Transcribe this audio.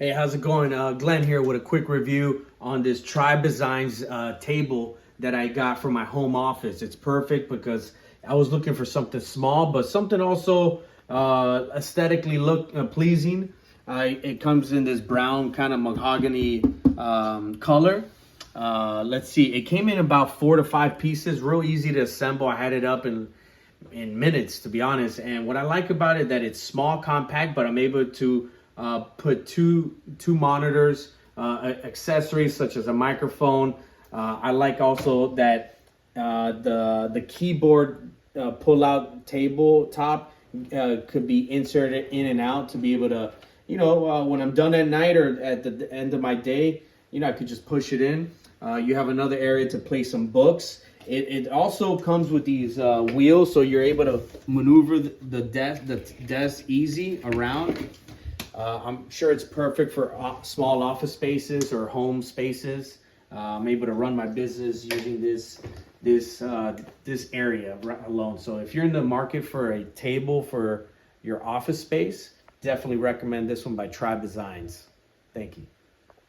Hey, how's it going? Glenn here with a quick review on this Tribesigns table that I got for my home office. It's perfect because I was looking for something small, but something also aesthetically pleasing. It comes in this brown kind of mahogany color. Let's see, it came in about 4 to 5 pieces, real easy to assemble. I had it up in minutes, to be honest. And what I like about it that it's small, compact, but I'm able to put two monitors, accessories such as a microphone. I like also that the keyboard pull-out tabletop could be inserted in and out to be able to, when I'm done at night or at the end of my day, I could just push it in. You have another area to place some books. It also comes with these wheels, so you're able to maneuver the desk easy around. I'm sure it's perfect for small office spaces or home spaces. I'm able to run my business using this area alone. So if you're in the market for a table for your office space, definitely recommend this one by Tribesigns. Thank you.